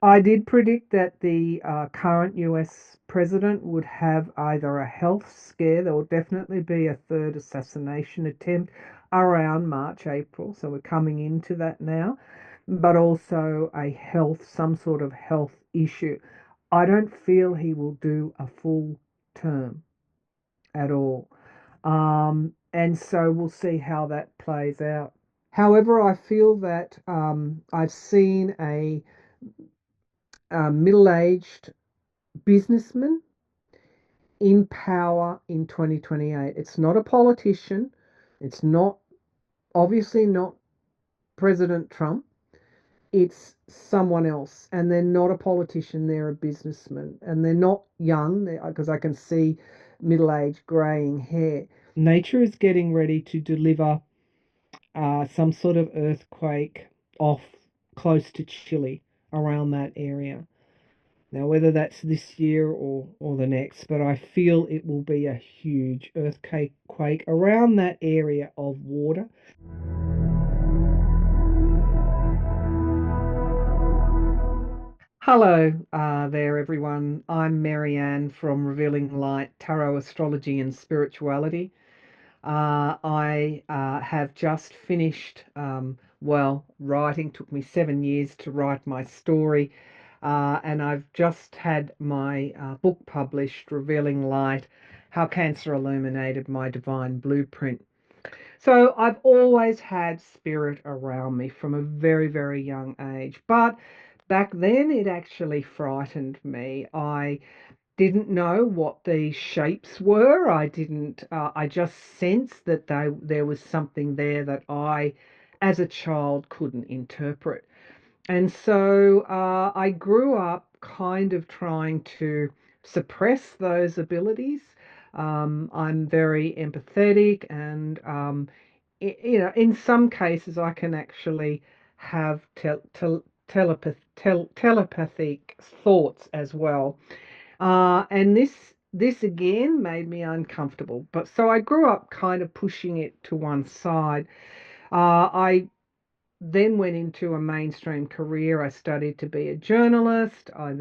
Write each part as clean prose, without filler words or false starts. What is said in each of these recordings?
I did predict that the current US president would have either a health scare, there will definitely be a third assassination attempt around March, April, so we're coming into that now, but also some sort of health issue. I don't feel he will do a full term at all. And so we'll see how that plays out. However, I feel that I've seen a middle-aged businessman in power in 2028. It's not a politician. It's not, obviously not President Trump. It's someone else. And they're not a politician. They're a businessman. And they're not young because I can see middle-aged graying hair. Nature is getting ready to deliver some sort of earthquake off close to Chile around that area. Now, whether that's this year or the next, but I feel it will be a huge earthquake around that area of water. Hello there, everyone. I'm Marianne from Revealing Light Tarot Astrology and Spirituality. I have just finished, writing. Took me 7 years to write my story. And I've just had my book published, Revealing Light, How Cancer Illuminated My Divine Blueprint. So I've always had spirit around me from a very, very young age. But back then, it actually frightened me. I didn't know what these shapes were. I just sensed that there was something there that I, as a child, couldn't interpret. And so I grew up kind of trying to suppress those abilities. I'm very empathetic, and in some cases, I can actually have telepathic thoughts as well. And this again made me uncomfortable. But so I grew up kind of pushing it to one side. I then went into a mainstream career. I studied to be a journalist. I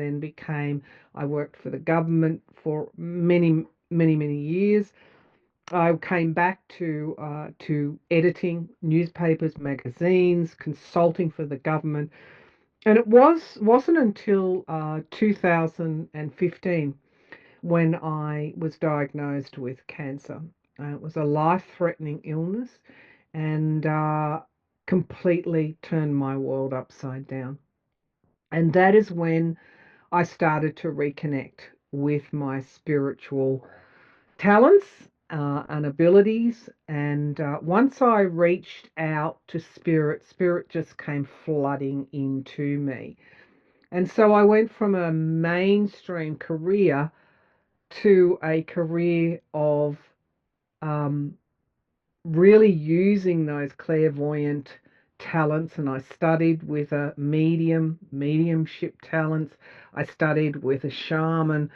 worked for the government for many, many, many years. I came back to editing newspapers, magazines, consulting for the government, and wasn't until 2015 when I was diagnosed with cancer. It was a life-threatening illness, and completely turned my world upside down. And that is when I started to reconnect with my spiritual talents and abilities. And once I reached out to spirit, spirit just came flooding into me. And so I went from a mainstream career to a career of um, really using those clairvoyant talents. And I studied with a mediumship talents. I studied with a shaman,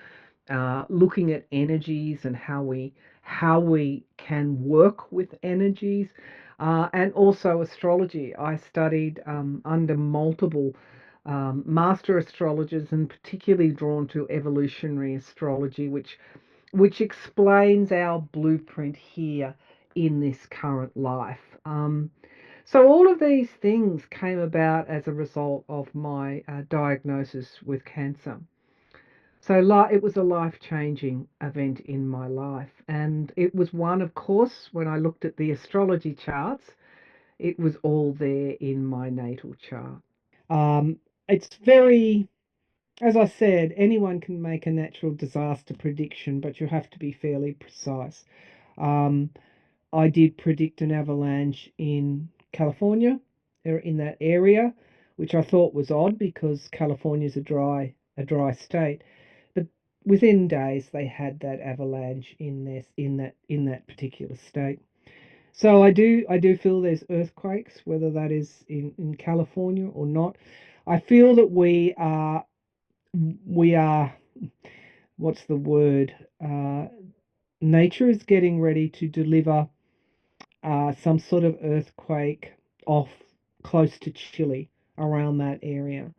looking at energies and how we can work with energies, and also astrology. I studied under multiple master astrologers, and particularly drawn to evolutionary astrology, which explains our blueprint here in this current life. So all of these things came about as a result of my diagnosis with cancer. So it was a life-changing event in my life. And it was one, of course, when I looked at the astrology charts, it was all there in my natal chart. It's very, as I said, anyone can make a natural disaster prediction, but you have to be fairly precise. Um, I did predict an avalanche in California, or in that area, which I thought was odd because California is a dry state. But within days, they had that avalanche in that particular state. So I do feel there's earthquakes, whether that is in California or not. I feel that we are what's the word? Nature is getting ready to deliver some sort of earthquake off close to Chile around that area.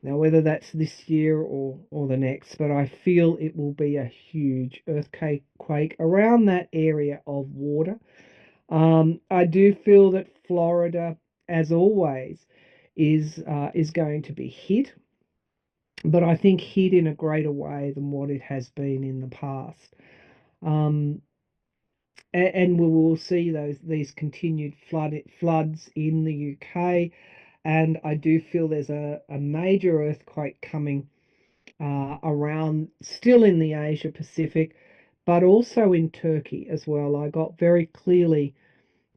Now, whether that's this year or the next, but I feel it will be a huge earthquake quake around that area of water. I do feel that Florida, as always, is going to be hit, but I think hit in a greater way than what it has been in the past. Um, and we will see these continued floods in the UK, and I do feel there's a major earthquake coming around, still in the Asia Pacific, but also in Turkey as well. I got very clearly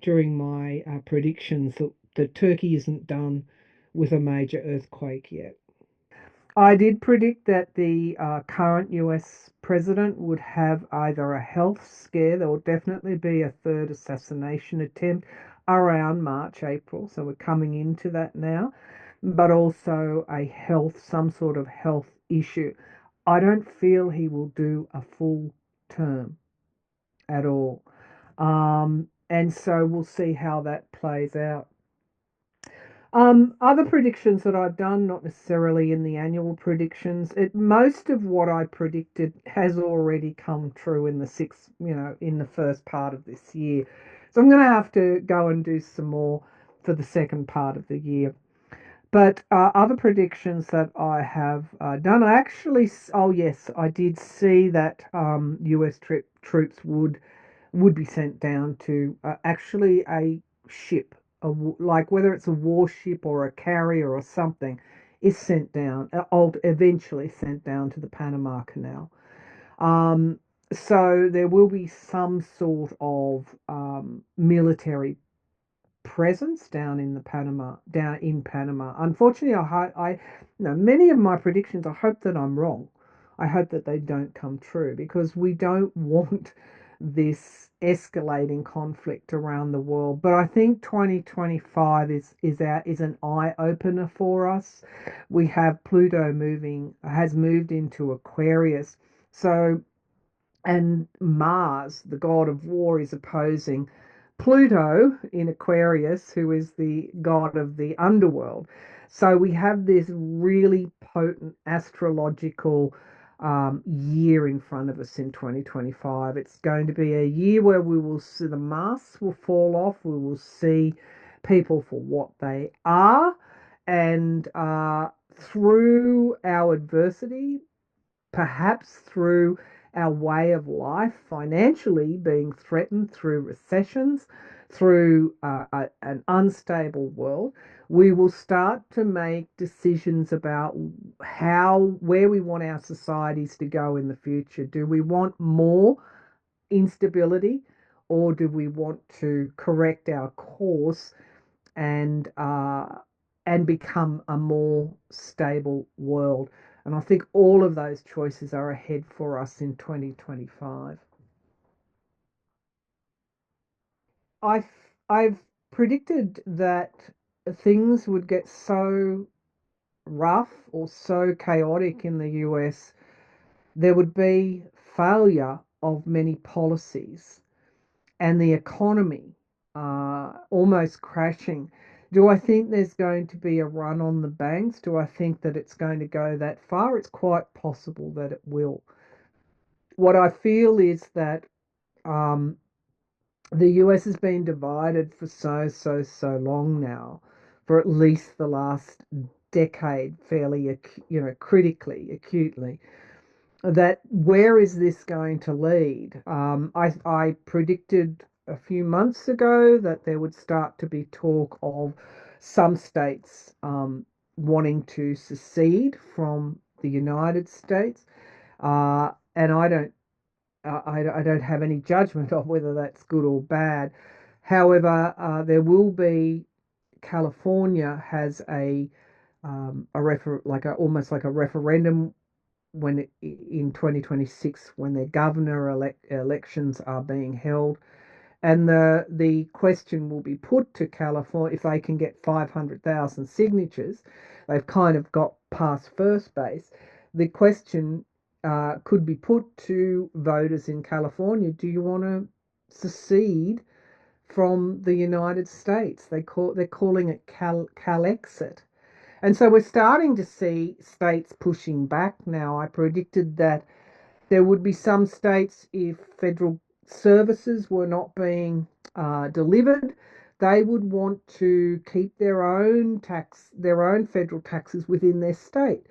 during my predictions that Turkey isn't done with a major earthquake yet. I did predict that the current US president would have either a health scare, there will definitely be a third assassination attempt around March, April, so we're coming into that now, but also some sort of health issue. I don't feel he will do a full term at all. And so we'll see how that plays out. Other predictions that I've done, not necessarily in the annual predictions, most of what I predicted has already come true in in the first part of this year. So I'm going to have to go and do some more for the second part of the year. But other predictions that I have done, oh yes, I did see that US troops would be sent down to actually a ship, like whether it's a warship or a carrier or something, is sent down, eventually sent down to the Panama Canal. Um, so there will be some sort of military presence down in Panama. Unfortunately, many of my predictions, I hope that I'm wrong. I hope that they don't come true because we don't want this escalating conflict around the world. But I think 2025 is an eye opener for us. We have Pluto has moved into Aquarius. So and Mars, the god of war, is opposing Pluto in Aquarius, who is the god of the underworld. So we have this really potent astrological year in front of us in 2025. It's going to be a year where we will see the masks will fall off. We will see people for what they are, and through our adversity, perhaps through our way of life financially being threatened through recessions, through an unstable world, we will start to make decisions about where we want our societies to go in the future. Do we want more instability, or do we want to correct our course and become a more stable world? And I think all of those choices are ahead for us in 2025. I've I've predicted that things would get so rough or so chaotic in the US, there would be failure of many policies and the economy almost crashing. Do I think there's going to be a run on the banks? Do I think that it's going to go that far? It's quite possible that it will. What I feel is that um, the US has been divided for so long now, for at least the last decade, fairly, critically, acutely, that where is this going to lead? I predicted a few months ago that there would start to be talk of some states wanting to secede from the United States, and I don't have any judgment on whether that's good or bad. However, there will be California has almost like a referendum in 2026 when their governor elections are being held, and the question will be put to California if they can get 500,000 signatures. They've kind of got past first base. The question could be put to voters in California: do you want to secede from the United States? They're calling it Calexit. And so we're starting to see states pushing back now. I predicted that there would be some states, if federal services were not being delivered, they would want to keep their own federal taxes within their state.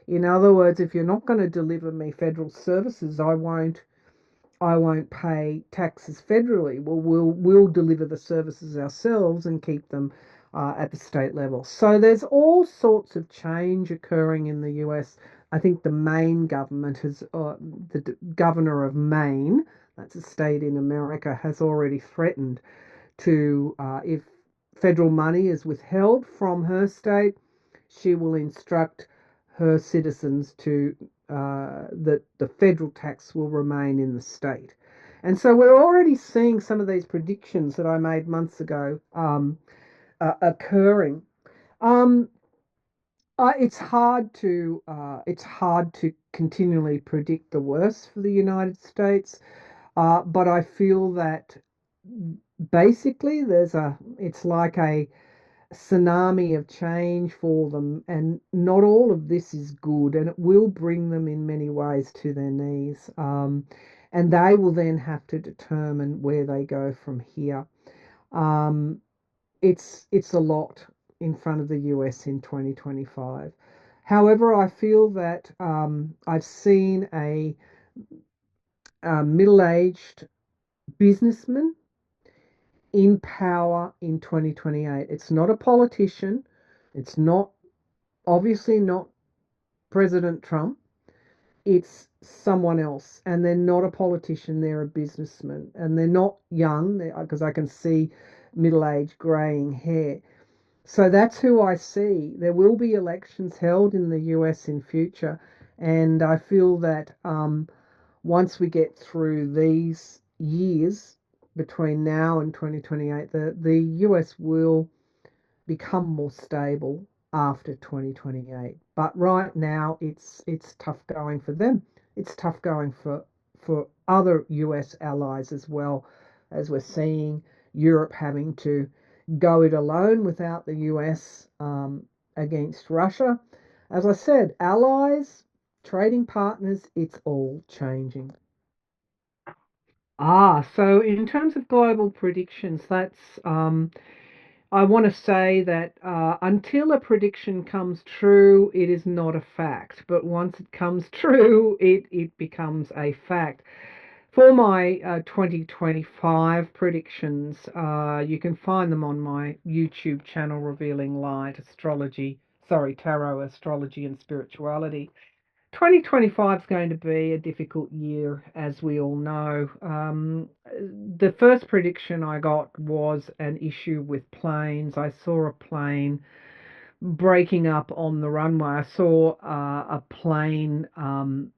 In other words, if you're not going to deliver me federal services, I won't pay taxes federally. Well, we'll deliver the services ourselves and keep them at the state level. So there's all sorts of change occurring in the US. I think the Maine government the governor of Maine, that's a state in America, has already threatened to, if federal money is withheld from her state, she will instruct her citizens to that the federal tax will remain in the state. And so we're already seeing some of these predictions that I made months ago occurring. Um, it's hard to continually predict the worst for the United States, but I feel that basically it's like a tsunami of change for them, and not all of this is good, and it will bring them in many ways to their knees. And they will then have to determine where they go from here. Um, it's a lot in front of the US in 2025. However, I feel that I've seen a middle-aged businessman in power in 2028. It's not a politician. It's not obviously not President Trump. It's someone else, and they're not a politician. They're a businessman, and they're not young because I can see middle-aged graying hair. So that's who I see. There will be elections held in the US in future, and I feel that once we get through these years between now and 2028, the US will become more stable after 2028. But right now it's tough going for them. It's tough going for other US allies as well, as we're seeing Europe having to go it alone without the US against Russia. As I said, allies, trading partners, it's all changing. So in terms of global predictions, that's I want to say that until a prediction comes true, it is not a fact. But once it comes true, it becomes a fact. For my 2025 predictions, you can find them on my YouTube channel, Revealing Light Astrology, sorry, Tarot, Astrology, and Spirituality. 2025 is going to be a difficult year, as we all know. The first prediction I got was an issue with planes. I saw a plane breaking up on the runway. I saw a plane, not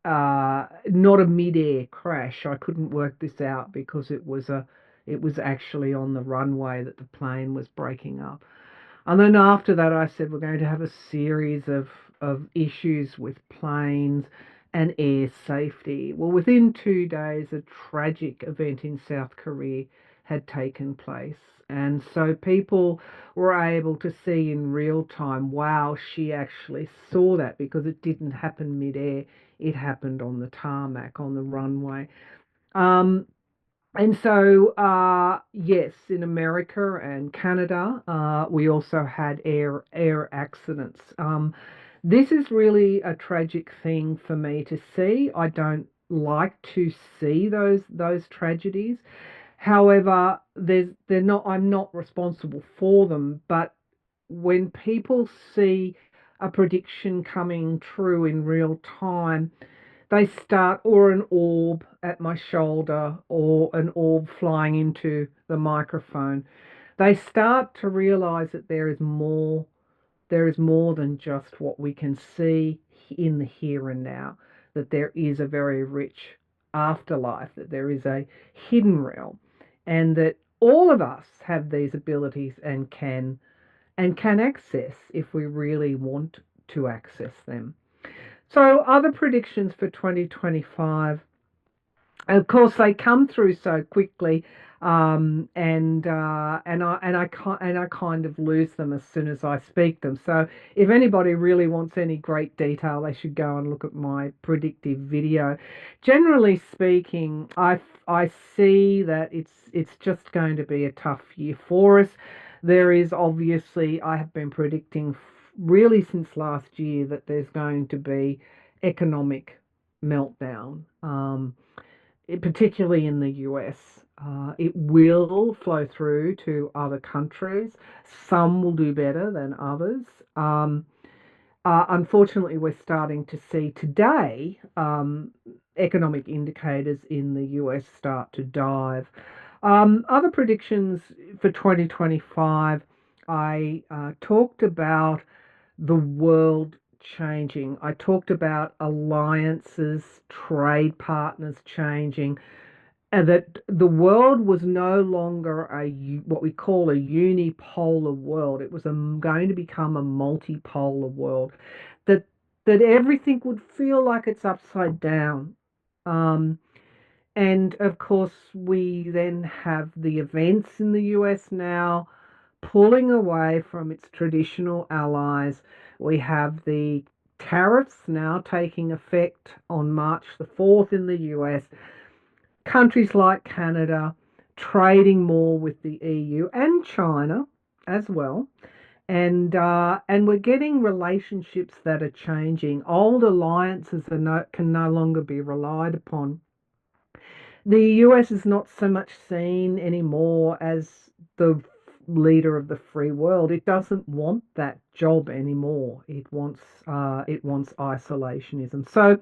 a mid-air crash. I couldn't work this out because it was actually on the runway that the plane was breaking up. And then after that, I said we're going to have a series of issues with planes and air safety. Well, within 2 days, a tragic event in South Korea had taken place. And so people were able to see in real time, wow, she actually saw that because it didn't happen midair. It happened on the tarmac, on the runway. Um, and so, yes, in America and Canada, we also had air accidents. This is really a tragic thing for me to see. I don't like to see those tragedies. However, they're not. I'm not responsible for them. But when people see a prediction coming true in real time, they start, or an orb at my shoulder, or an orb flying into the microphone, they start to realize that there is more than just what we can see in the here and now, that there is a very rich afterlife, that there is a hidden realm, and that all of us have these abilities and can access if we really want to access them. So, other predictions for 2025. Of course, they come through so quickly, and I kind of lose them as soon as I speak them. So if anybody really wants any great detail, they should go and look at my predictive video. Generally speaking, I see that it's just going to be a tough year for us. There is obviously, I have been predicting really since last year that there's going to be economic meltdown. Particularly in the US. It will flow through to other countries. Some will do better than others. Unfortunately, we're starting to see today economic indicators in the US start to dive. Other predictions for 2025, I talked about the world changing. I talked about alliances, trade partners changing, and that the world was no longer what we call a unipolar world. It was going to become a multipolar world. That that everything would feel like it's upside down. Um, and of course, we then have the events in the US now pulling away from its traditional allies. We have the tariffs now taking effect on March the 4th in the US. Countries like Canada trading more with the EU and China as well. And we're getting relationships that are changing. Old alliances can no longer be relied upon. The US is not so much seen anymore as the leader of the free world. It doesn't want that job anymore. It wants isolationism. So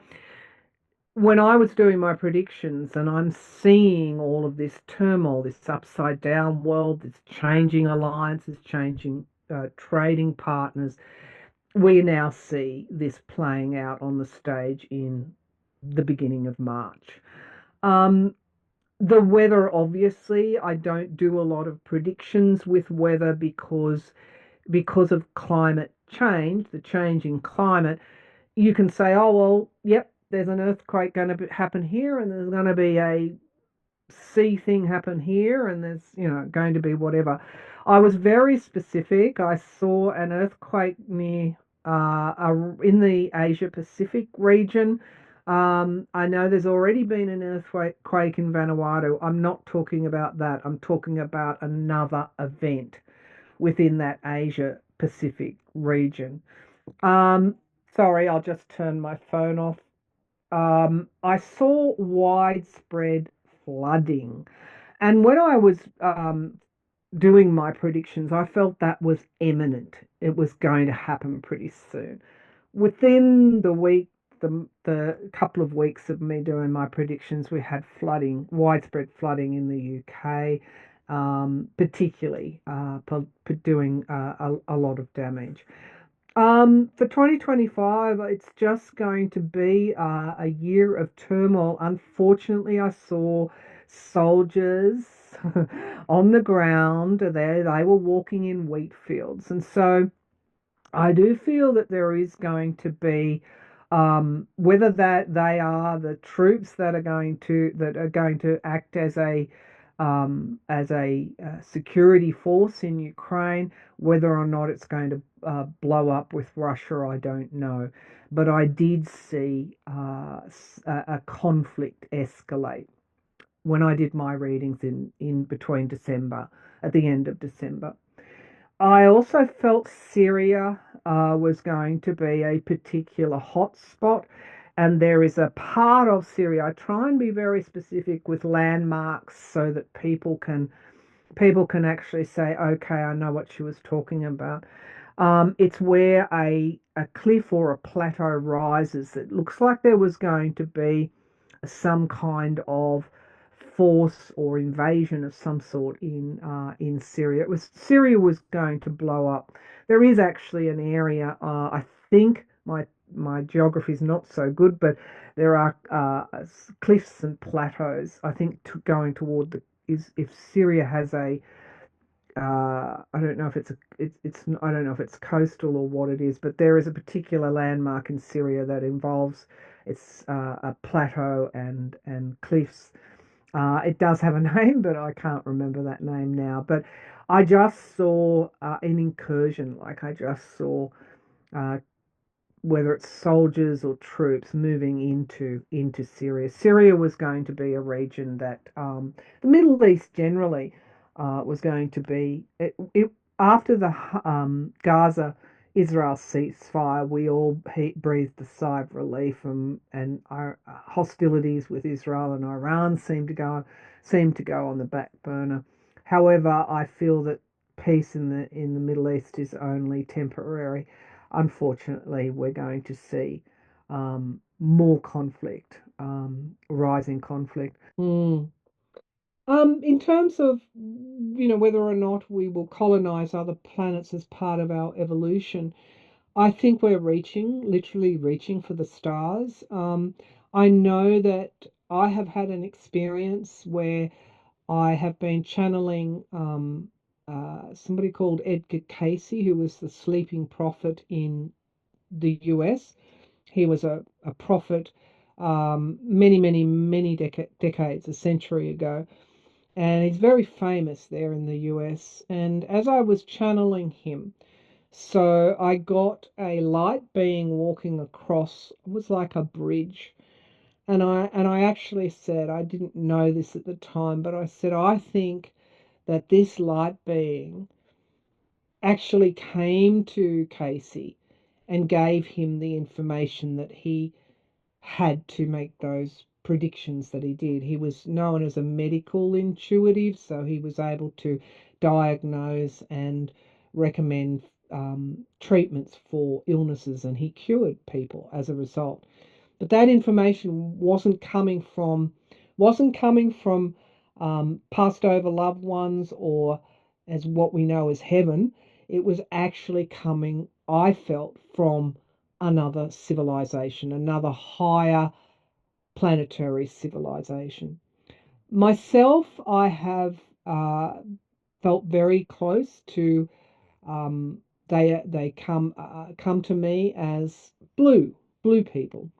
when I was doing my predictions and I'm seeing all of this turmoil, this upside down world, this changing alliances, changing trading partners, we now see this playing out on the stage in the beginning of March. Um, the weather, obviously, I don't do a lot of predictions with weather because of climate change, the change in climate. You can say, oh well, yep, there's an earthquake going to happen here, and there's going to be a sea thing happen here, and there's going to be whatever. I was very specific. I saw an earthquake near in the Asia Pacific region. I know there's already been an earthquake in Vanuatu. I'm not talking about that. I'm talking about another event within that Asia Pacific region. Um, Sorry, I'll just turn my phone off. I saw widespread flooding. And when I was doing my predictions, I felt that was imminent. It was going to happen pretty soon. Within the week, the couple of weeks of me doing my predictions, we had flooding, widespread flooding in the UK, particularly doing a lot of damage. For 2025, it's just going to be a year of turmoil. Unfortunately, I saw soldiers on the ground there. They were walking in wheat fields. And so I do feel that there is going to be, whether that they are the troops that are going to act as a security force in Ukraine, whether or not it's going to blow up with Russia, I don't know. But I did see a conflict escalate when I did my readings in between December, at the end of December. I also felt Syria was going to be a particular hotspot, and there is a part of Syria. I try and be very specific with landmarks so that people can actually say, okay, I know what she was talking about. It's where a cliff or a plateau rises. It looks like there was going to be some kind of force or invasion of some sort in Syria. Syria was going to blow up. There is actually an area. I think my geography is not so good, but there are cliffs and plateaus. I think going toward the is if Syria has I don't know if it's I don't know if it's coastal or what it is, but there is a particular landmark in Syria that involves it's a plateau and cliffs. It does have a name, but I can't remember that name now. But I just saw an incursion, like I just saw uh, whether it's soldiers or troops moving into Syria. Syria was going to be a region that the Middle East generally was going to be after the Gaza Israel ceasefire. We all breathed a sigh of relief, and our hostilities with Israel and Iran seemed to go on the back burner. However, I feel that peace in the Middle East is only temporary. Unfortunately, we're going to see more conflict, rising conflict. In terms of, whether or not we will colonize other planets as part of our evolution, I think we're literally reaching for the stars. I know that I have had an experience where I have been channeling somebody called Edgar Casey, who was the sleeping prophet in the US. He was a prophet many, many, many decades, a century ago, and he's very famous there in the US. And as I was channeling him, so I got a light being walking across, it was like a bridge. And I actually said, I didn't know this at the time, but I said, I think that this light being actually came to Casey and gave him the information that he had to make those predictions that he did. He was known as a medical intuitive, so he was able to diagnose and recommend treatments for illnesses, and he cured people as a result. But that information wasn't coming from passed over loved ones or as what we know as heaven. It was actually coming, I felt, from another civilization, another higher planetary civilization. Myself, I have felt very close to. They come to me as blue people,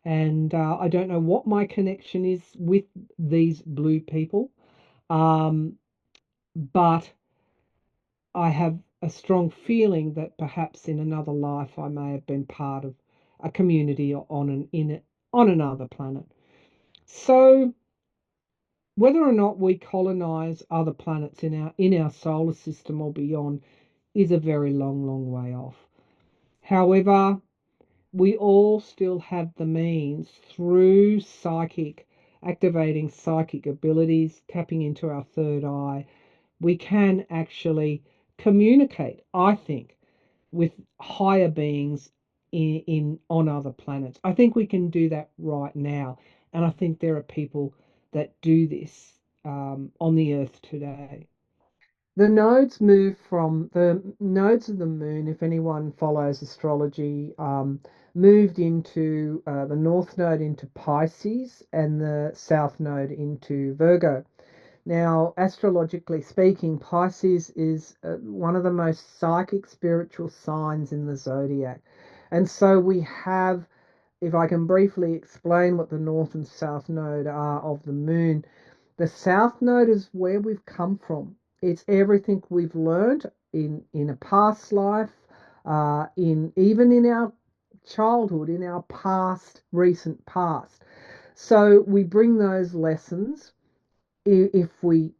and I don't know what my connection is with these blue people, um, but I have a strong feeling that perhaps in another life I may have been part of a community on another planet. So whether or not we colonize other planets in our solar system or beyond is a very long, long way off. However, we all still have the means through activating psychic abilities, tapping into our third eye. We can actually communicate, I think, with higher beings in on other planets. I think we can do that right now, and I think there are people that do this on the Earth today. The nodes of the moon, if anyone follows astrology, moved into the north node into Pisces and the south node into Virgo. Now, astrologically speaking, Pisces is one of the most psychic spiritual signs in the zodiac. And so we have, if I can briefly explain what the north and south node are of the moon, the south node is where we've come from. It's everything we've learned in a past life, in even in our childhood, in our recent past. So we bring those lessons. If we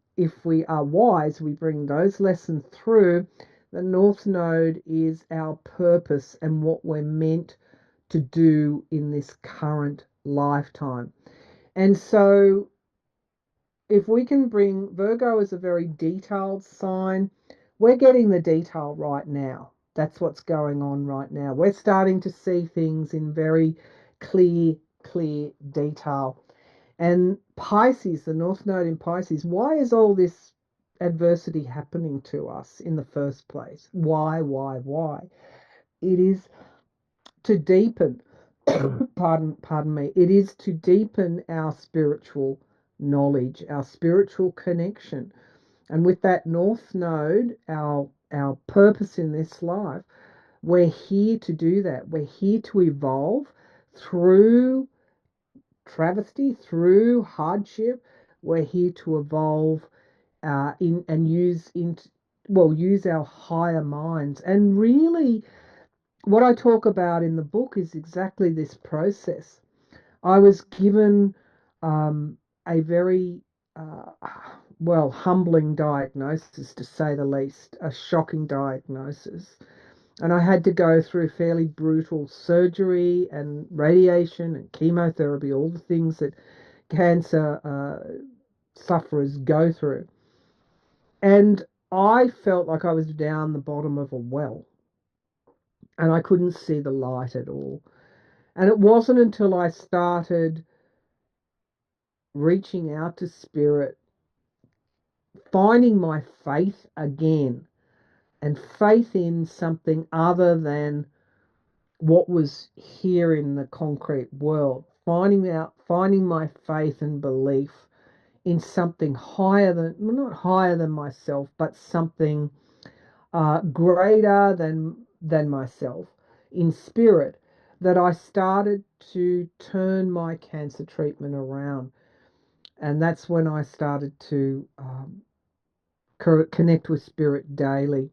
are wise, we bring those lessons through. The north node is our purpose and what we're meant to do in this current lifetime. And so if we can bring Virgo as a very detailed sign, we're getting the detail right now. That's what's going on right now. We're starting to see things in very clear detail. And Pisces, the North Node in Pisces, why is all this adversity happening to us in the first place? Why? It is to deepen, pardon me, it is to deepen our spiritual knowledge, our spiritual connection. And with that North Node, our purpose in this life, we're here to do that. We're here to evolve through travesty, through hardship. We're here to evolve in and use our higher minds. And really, what I talk about in the book is exactly this process. I was given a very humbling diagnosis, to say the least, a shocking diagnosis. And I had to go through fairly brutal surgery and radiation and chemotherapy, all the things that cancer sufferers go through. And I felt like I was down the bottom of a well and I couldn't see the light at all. And it wasn't until I started reaching out to spirit, finding my faith again, and faith in something other than what was here in the concrete world, finding my faith and belief in something higher than, well, not higher than myself, but something greater than myself, in spirit, that I started to turn my cancer treatment around. And that's when I started to connect with spirit daily.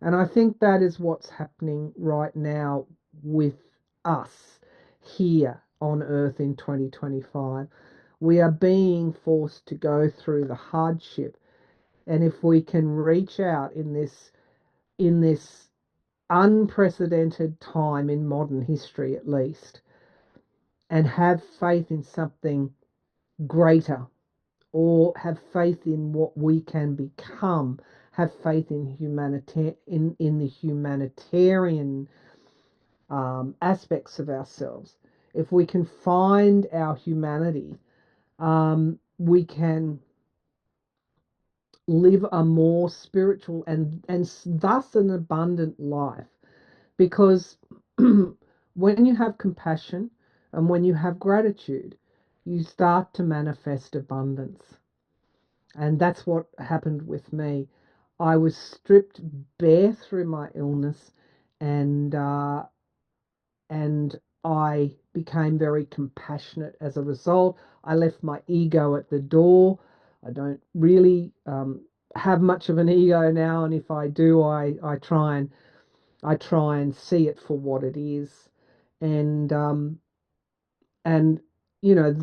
And I think that is what's happening right now with us here on Earth in 2025. We are being forced to go through the hardship. And if we can reach out in this unprecedented time in modern history, at least, and have faith in something greater, or have faith in what we can become, have faith in in the humanitarian aspects of ourselves. If we can find our humanity, we can live a more spiritual and thus an abundant life. Because when you have compassion and when you have gratitude, you start to manifest abundance. And that's what happened with me. I was stripped bare through my illness, and and I became very compassionate as a result. I left my ego at the door. I don't really have much of an ego now, and if I do, I try and see it for what it is, and and you know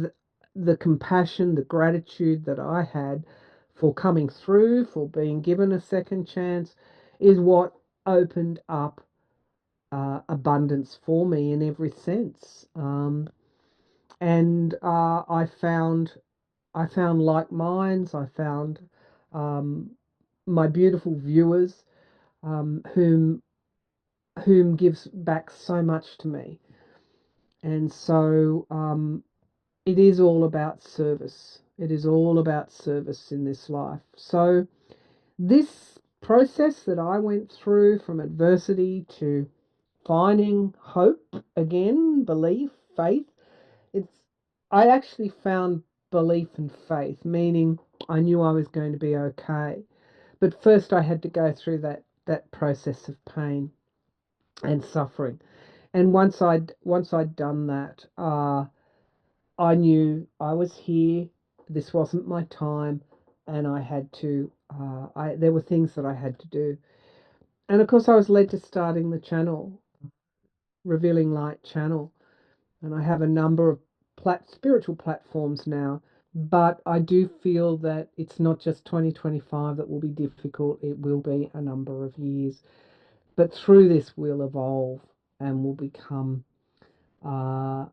the compassion, the gratitude that I had for coming through, for being given a second chance, is what opened up abundance for me in every sense. And I found like minds. I found um, my beautiful viewers, whom gives back so much to me. And so it is all about service. It is all about service in this life. So this process that I went through, from adversity to finding hope again, belief, faith, it's I actually found belief and faith, meaning I knew I was going to be okay. But first I had to go through that process of pain and suffering. And once I'd done that, I knew I was here. This wasn't my time, and I had to. There were things that I had to do, and of course, I was led to starting the channel, Revealing Light channel, and I have a number of spiritual platforms now. But I do feel that it's not just 2025 that will be difficult. It will be a number of years. But through this, we'll evolve and we'll become uh,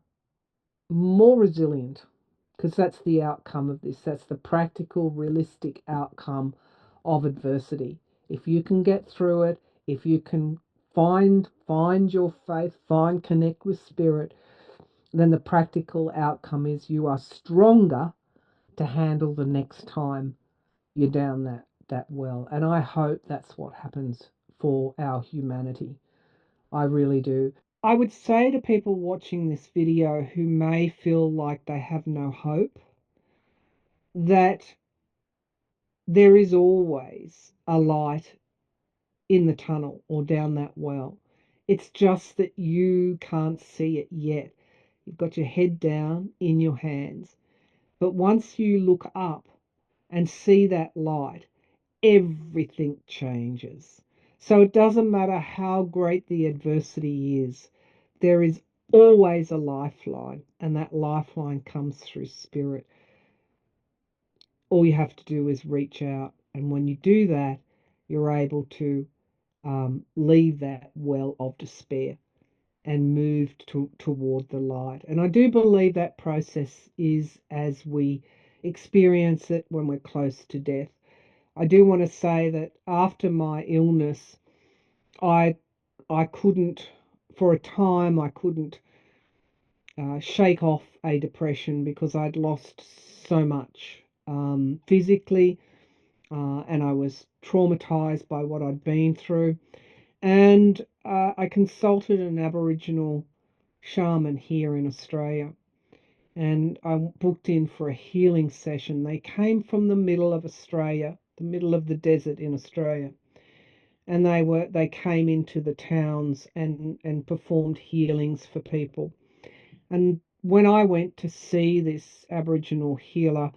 more resilient, because that's the outcome of this. That's the practical, realistic outcome of adversity. If you can get through it, if you can find your faith, connect with spirit, then the practical outcome is you are stronger to handle the next time you're down that well. And I hope that's what happens for our humanity. I really do. I would say to people watching this video who may feel like they have no hope, that there is always a light in the tunnel or down that well. It's just that you can't see it yet. You've got your head down in your hands. But once you look up and see that light, everything changes. So it doesn't matter how great the adversity is, there is always a lifeline, and that lifeline comes through spirit. All you have to do is reach out, and when you do that, you're able to leave that well of despair and move toward the light. And I do believe that process is as we experience it when we're close to death. I do want to say that after my illness, I I couldn't, for a time, I couldn't shake off a depression because I'd lost so much physically, and I was traumatized by what I'd been through. And I consulted an Aboriginal shaman here in Australia, and I booked in for a healing session. They came from the middle of Australia, the middle of the desert in Australia, and they came into the towns and performed healings for people. And when I went to see this Aboriginal healer,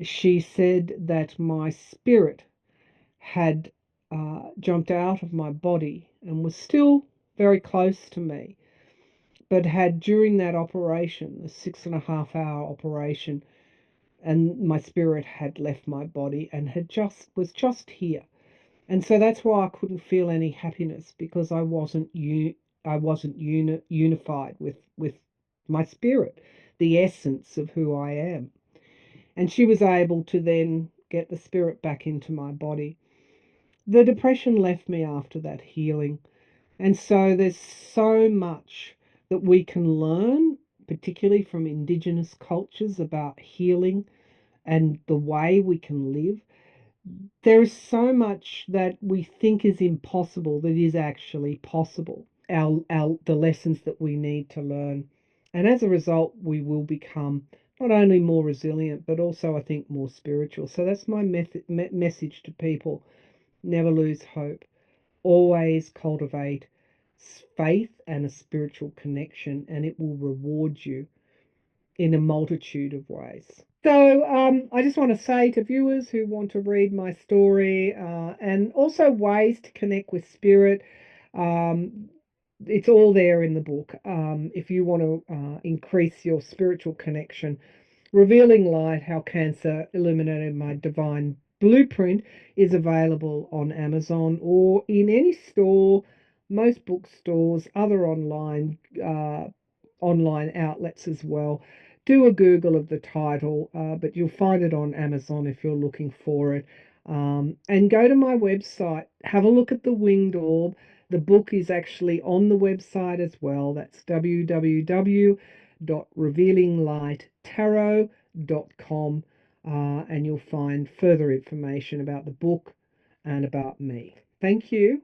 she said that my spirit had jumped out of my body and was still very close to me, but had during that operation, the 6.5 hour operation, and my spirit had left my body and had just was just here. And so that's why I couldn't feel any happiness, because I wasn't unified with my spirit, the essence of who I am. And she was able to then get the spirit back into my body. The depression left me after that healing. And so there's so much that we can learn, particularly from Indigenous cultures, about healing and the way we can live. There is so much that we think is impossible that is actually possible. The lessons that we need to learn. And as a result, we will become not only more resilient, but also, I think, more spiritual. So that's my message to people. Never lose hope. Always cultivate faith and a spiritual connection, and it will reward you in a multitude of ways. So I just want to say to viewers who want to read my story and also ways to connect with spirit, um, it's all there in the book. If you want to increase your spiritual connection, Revealing Light, How Cancer Illuminated My Divine Blueprint is available on Amazon or in any store, most bookstores, other online outlets as well. Do a Google of the title, but you'll find it on Amazon if you're looking for it. And go to my website, have a look at the winged orb. The book is actually on the website as well. That's www.revealinglighttarot.com, and you'll find further information about the book and about me. Thank you.